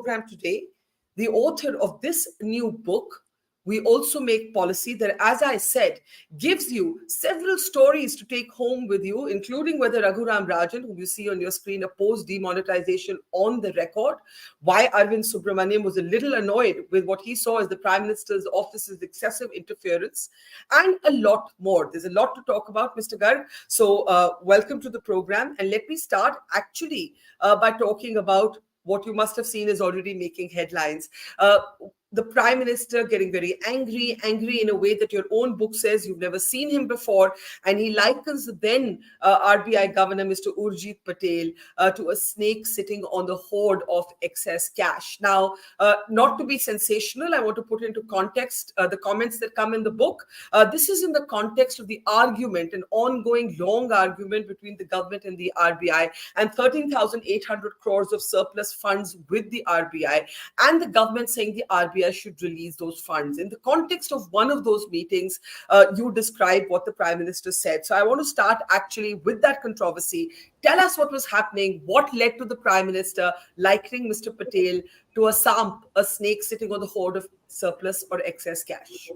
program today, the author of this new book, We Also Make Policy, that, as I said, gives you several stories to take home with you, including whether Raghuram Rajan, whom you see on your screen, opposed demonetization on the record, why Arvind Subramaniam was a little annoyed with what he saw as the Prime Minister's office's excessive interference, and a lot more. There's a lot to talk about, Mr. Garg. So welcome to the program. And let me start actually by talking about what you must have seen is already making headlines. The Prime Minister getting very angry in a way that your own book says you've never seen him before. And he likens the then RBI Governor, Mr. Urjit Patel, to a snake sitting on the hoard of excess cash. Now, not to be sensational, I want to put into context the comments that come in the book. This is in the context of the argument, an ongoing long argument between the government and the RBI, and 13,800 crores of surplus funds with the RBI, and the government saying the RBI should release those funds. In the context of one of those meetings, you describe what the Prime Minister said. So I want to start actually with that controversy. Tell us what was happening, what led to the Prime Minister likening Mr. Patel to a snake sitting on the hoard of surplus or excess cash.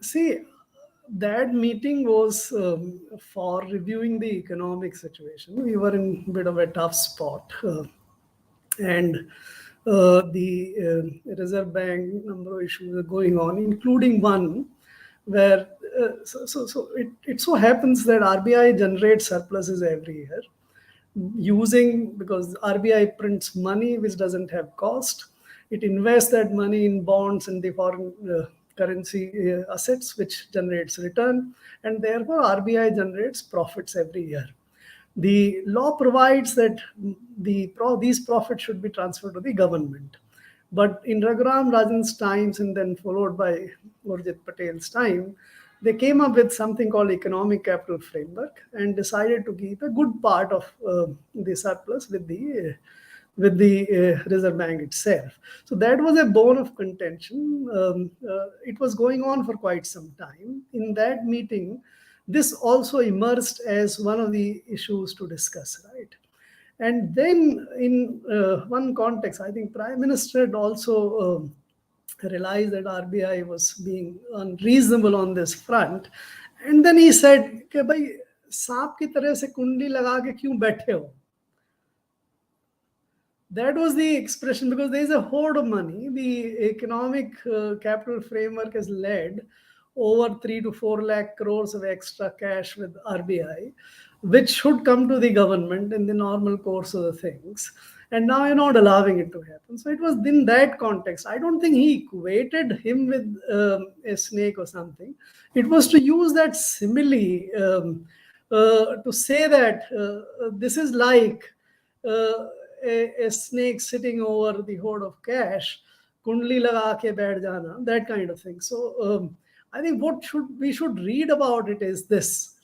See, that meeting was for reviewing the economic situation. We were in a bit of a tough spot. And the Reserve Bank number of issues are going on, including one where it so happens that RBI generates surpluses every year because RBI prints money which doesn't have cost. It invests that money in bonds and the foreign currency assets, which generates return, and therefore RBI generates profits every year. The law provides that these profits should be transferred to the government. But in Raghuram Rajan's times, and then followed by Urjit Patel's time, they came up with something called economic capital framework and decided to keep a good part of the surplus with the Reserve Bank itself. So that was a bone of contention. It was going on for quite some time. In that meeting, this also emerged as one of the issues to discuss, right? And then in one context, I think Prime Minister had also realized that RBI was being unreasonable on this front. And then he said, "Ke bhai, saap ki tarah se kundi laga ke kyun baithe ho?" That was the expression, because there is a hoard of money. The economic capital framework has led over 3 to 4 lakh crores of extra cash with RBI, which should come to the government in the normal course of the things. And now you're not allowing it to happen. So it was in that context. I don't think he equated him with a snake or something. It was to use that simile to say that this is like a snake sitting over the hoard of cash, kundli laga ke baith jana, that kind of thing. So I think what we should read about it is this,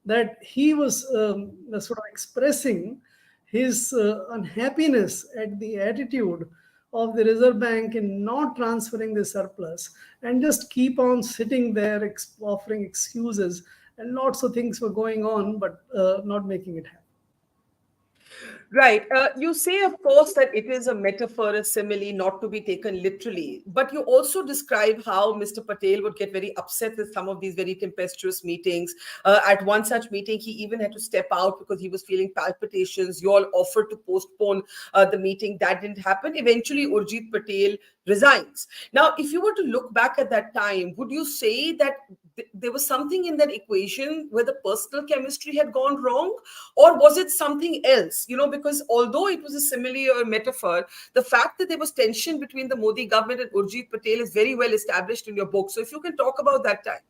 that he was sort of expressing his unhappiness at the attitude of the Reserve Bank in not transferring the surplus and just keep on sitting there offering excuses, and lots of things were going on, but not making it happen. Right. You say, of course, that it is a metaphor, a simile, not to be taken literally. But you also describe how Mr. Patel would get very upset with some of these very tempestuous meetings. At one such meeting, he even had to step out because he was feeling palpitations. You all offered to postpone the meeting. That didn't happen. Eventually, Urjit Patel resigns. Now, if you were to look back at that time, would you say that there was something in that equation where the personal chemistry had gone wrong? Or was it something else? Because although it was a simile or a metaphor, the fact that there was tension between the Modi government and Urjit Patel is very well established in your book. So if you can talk about that time.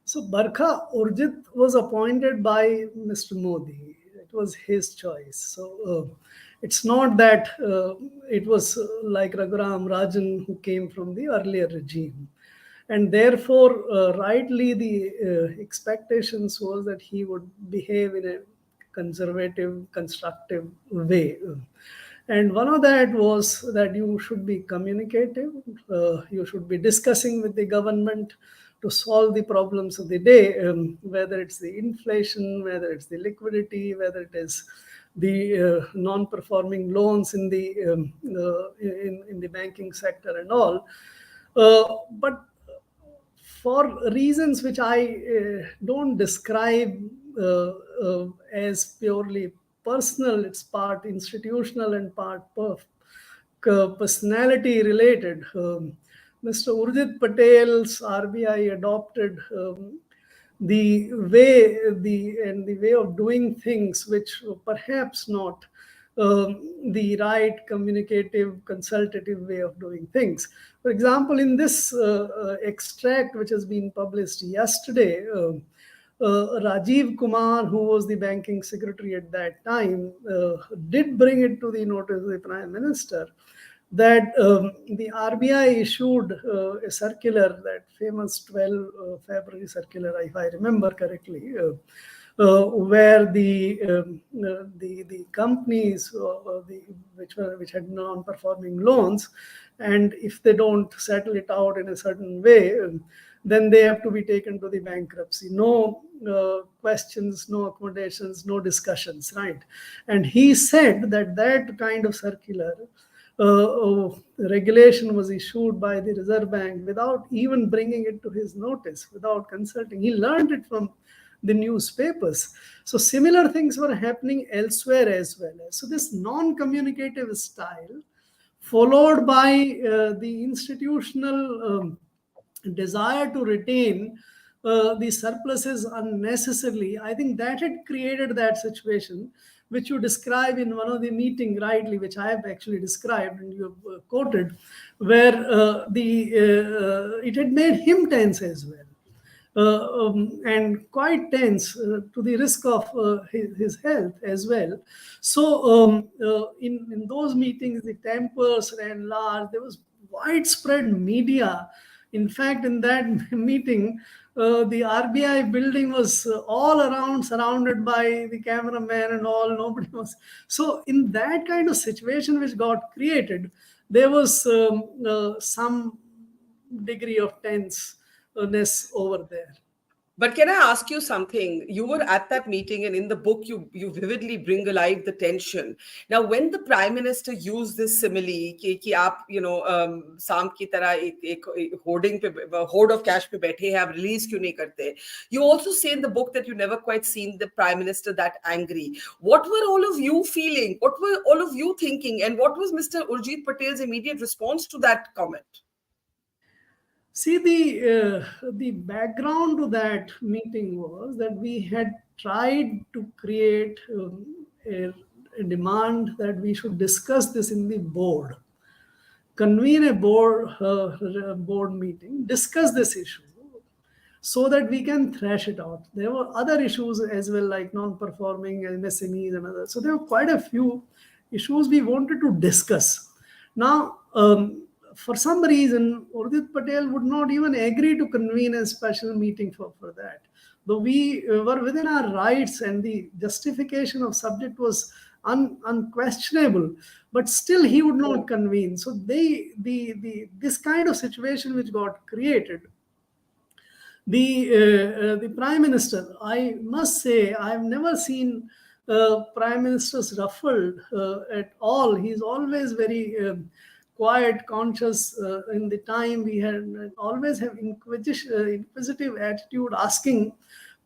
So Barkha Urjit was appointed by Mr. Modi. It was his choice. So it's not that it was like Raghuram Rajan, who came from the earlier regime. And therefore, rightly, the expectations was that he would behave in a conservative, constructive way. And one of that was that you should be communicative, you should be discussing with the government to solve the problems of the day, whether it's the inflation, whether it's the liquidity, whether it is non-performing loans in the banking sector and all. But for reasons which I don't describe as purely personal, it's part institutional and part personality related. Mr. Urjit Patel's RBI adopted the way of doing things, which were perhaps not the right communicative, consultative way of doing things. For example, in this extract which has been published yesterday, Rajiv Kumar, who was the banking secretary at that time, did bring it to the notice of the Prime Minister that the RBI issued a circular, that famous 12 February circular, if I remember correctly, where the companies which had non-performing loans, and if they don't settle it out in a certain way, then they have to be taken to the bankruptcy. No questions, no accommodations, no discussions, right? And he said that that kind of circular regulation was issued by the Reserve Bank without even bringing it to his notice, without consulting. He learned it from the newspapers. So similar things were happening elsewhere as well. So this non-communicative style, followed by the institutional desire to retain the surpluses unnecessarily, I think that had created that situation which you describe in one of the meeting rightly, which I have actually described and you have quoted, where it had made him tense as well. And quite tense to the risk of his health as well. So in those meetings, the tempers ran large. There was widespread media. In fact, in that meeting, the RBI building was all around surrounded by the cameraman and all. Nobody was. So in that kind of situation which got created, there was some degree of tenseness over there. But can I ask you something? You were at that meeting, and in the book, you vividly bring alive the tension. Now, when the Prime Minister used this simile, कि आप सांप की तरह एक hoarding पे hoard of cash पे बैठे हैं, आप release क्यों नहीं करते? You also say in the book that you never quite seen the Prime Minister that angry. What were all of you feeling? What were all of you thinking? And what was Mr. Urjit Patel's immediate response to that comment? See, the background to that meeting was that we had tried to create a demand that we should discuss this in the board, convene a board meeting, discuss this issue so that we can thrash it out. There were other issues as well, like non-performing MSMEs and others. So there were quite a few issues we wanted to discuss. Now, for some reason, Urjit Patel would not even agree to convene a special meeting for that. Though we were within our rights and the justification of subject was unquestionable, but still he would not convene. So this kind of situation which got created, the Prime Minister, I must say, I've never seen Prime Ministers ruffled at all. He's always very quiet, conscious. In the time we had always have inquisitive attitude, asking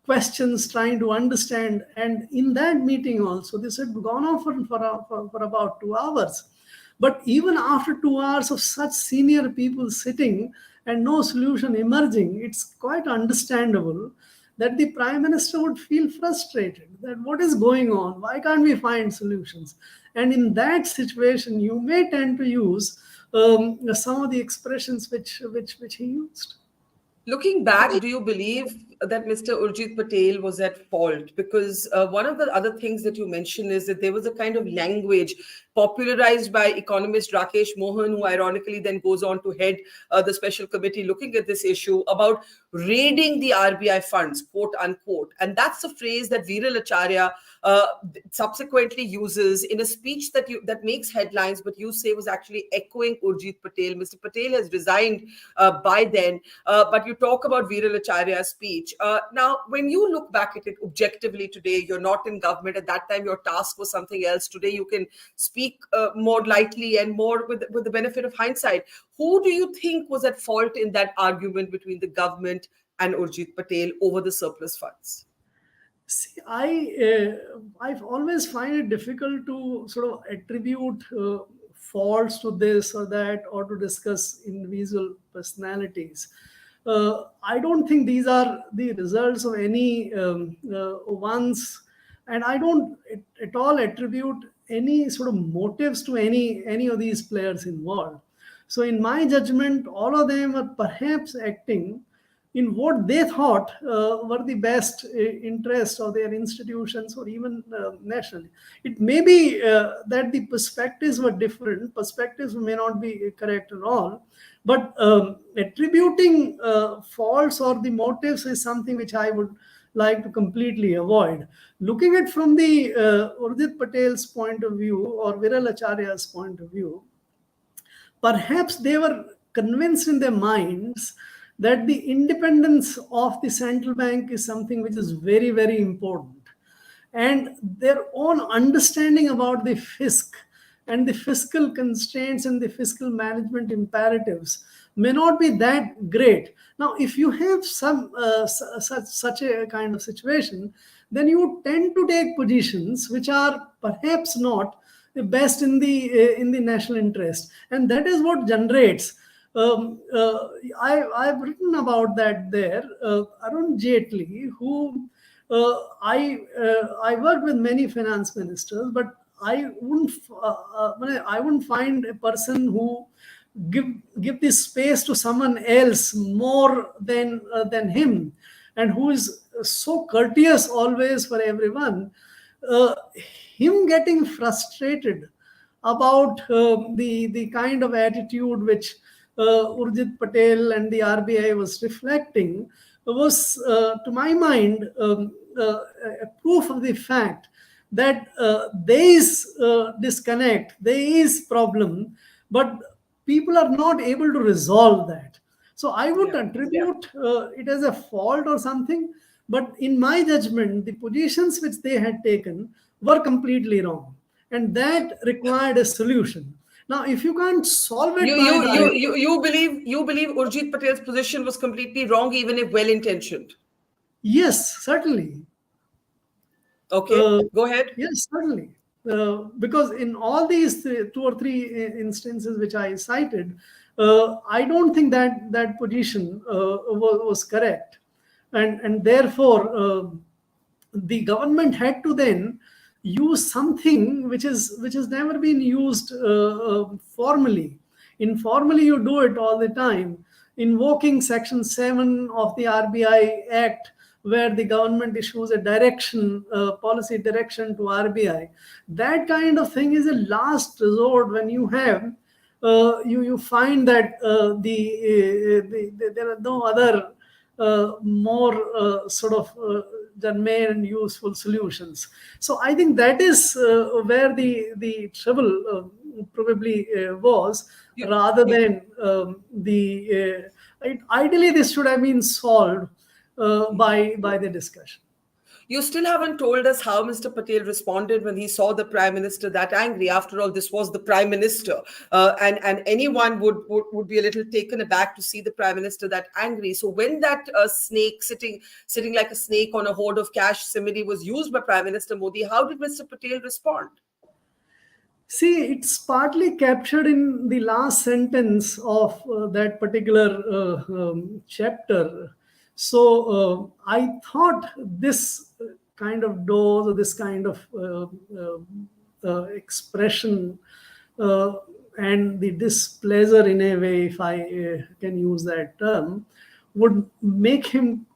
questions, trying to understand. And in that meeting also, this had gone on for about 2 hours. But even after 2 hours of such senior people sitting and no solution emerging, it's quite understandable that the Prime Minister would feel frustrated that what is going on? Why can't we find solutions? And in that situation, you may tend to use some of the expressions which he used. Looking back, do you believe that Mr. Urjit Patel was at fault? Because one of the other things that you mentioned is that there was a kind of language popularized by economist Rakesh Mohan, who ironically then goes on to head the special committee looking at this issue, about raiding the RBI funds, quote unquote. And that's a phrase that Viral Acharya subsequently uses in a speech that makes headlines, but you say was actually echoing Urjit Patel. Mr. Patel has resigned by then, but you talk about Viral Acharya's speech. change. Now, when you look back at it objectively today, you're not in government. At that time, your task was something else. Today, you can speak more lightly and more with the benefit of hindsight. Who do you think was at fault in that argument between the government and Urjit Patel over the surplus funds? See, I've always find it difficult to sort of attribute faults to this or that, or to discuss individual personalities. I don't think these are the results of any ones, and I don't at all attribute any sort of motives to any of these players involved. So, in my judgment, all of them are perhaps acting in what they thought were the best interests of their institutions, or even nationally. It may be that the perspectives were different, perspectives may not be correct at all, but attributing faults or the motives is something which I would like to completely avoid. Looking at from the Urjit Patel's point of view, or Viral Acharya's point of view, perhaps they were convinced in their minds that the independence of the central bank is something which is very, very important. And their own understanding about the fisc and the fiscal constraints and the fiscal management imperatives may not be that great. Now, if you have such a kind of situation, then you tend to take positions which are perhaps not the best in the national interest, and that is what generates. I've written about that there. Arun Jaitley, who I worked with many finance ministers, but I wouldn't find a person who give this space to someone else more than him, and who is so courteous always for everyone. Him getting frustrated about the kind of attitude which Urjit Patel and the RBI was reflecting was, to my mind, a proof of the fact that there is disconnect, there is problem, but people are not able to resolve that. So I would attribute it as a fault or something, but in my judgment, the positions which they had taken were completely wrong, and that required a solution. Now, if you can't solve it you believe Urjit Patel's position was completely wrong, even if well intentioned? Yes, certainly. Okay, go ahead. Yes, certainly. Because in all these two or three instances which I cited, I don't think that position was correct, and therefore the government had to then use something which has never been used formally. Informally, you do it all the time, invoking Section 7 of the RBI Act, where the government issues a direction, policy direction to RBI. That kind of thing is a last resort when you have you find that there are no other more sort of germane and useful solutions. So I think that is where the trouble probably was, rather than ideally this should have been solved by the discussion. You still haven't told us how Mr. Patel responded when he saw the Prime Minister that angry. After all, this was the Prime Minister, and anyone would be a little taken aback to see the Prime Minister that angry. So when that snake sitting like a snake on a hoard of cash simile was used by Prime Minister Modi, how did Mr. Patel respond? See, it's partly captured in the last sentence of that particular chapter. So I thought this kind of dose, or this kind of expression and the displeasure, in a way, if I can use that term, would make him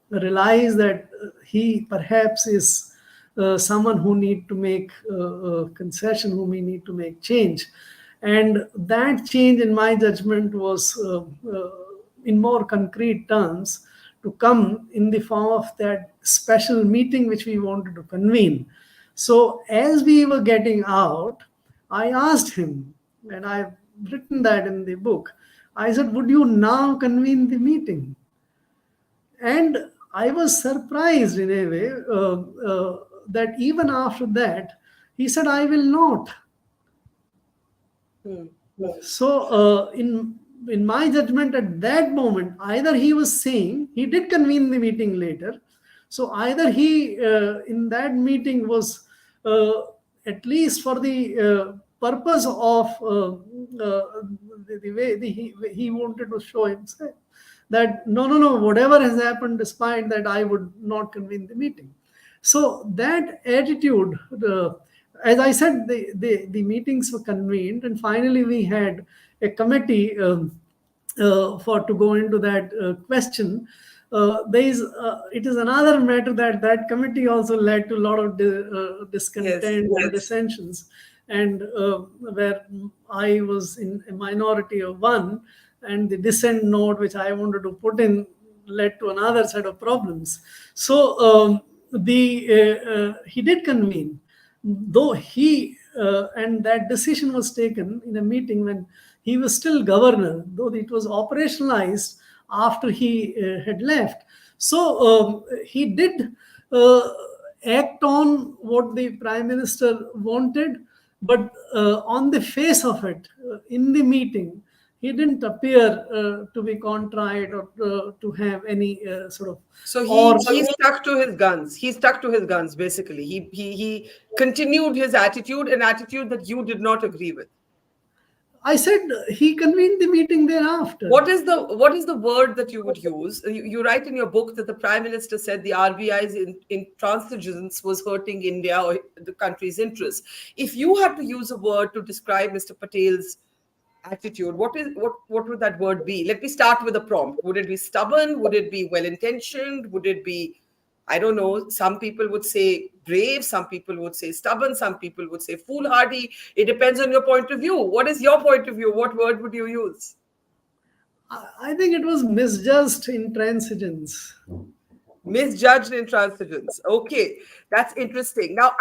realize that he perhaps is someone who need to make concession, who may need to make change. And that change, in my judgment, was in more concrete terms to come in the form of that special meeting which we wanted to convene. So as we were getting out, I asked him, and I've written that in the book, I said, would you now convene the meeting? And I was surprised in a way that even after that, he said, I will not. Hmm. So, in my judgment, at that moment, either he was saying he did convene the meeting later. So either he in that meeting was uh, at least for the purpose of the way he wanted to show himself that no, whatever has happened, despite that, I would not convene the meeting. So that attitude, as I said, the meetings were convened, and finally we had a committee for to go into that question. There is it is another matter that that committee also led to a lot of Yes. discontent and dissensions, and where I was in a minority of one, and the dissent note which I wanted to put in led to another set of problems. So the he did convene, though he and that decision was taken in a meeting when he was still governor, though it was operationalized after he had left. So he did act on what the prime minister wanted, but on the face of it, in the meeting, he didn't appear to be contrite or to have any sort of So or he stuck to his guns. He stuck to his guns basically. He continued his attitude, an attitude that you did not agree with. I said he convened the meeting thereafter. What is the word that you would use? You write in your book that the prime minister said the RBI's intransigence was hurting India or the country's interests. If you had to use a word to describe Mr. Patel's attitude, what would that word be? Let me start with a prompt. Would it be stubborn? Would it be well intentioned? Would it be, I don't know, some people would say brave, some people would say stubborn, some people would say foolhardy. It depends on your point of view. What is your point of view? What word would you use? I think it was misjudged intransigence. Misjudged intransigence. Okay, that's interesting. Now,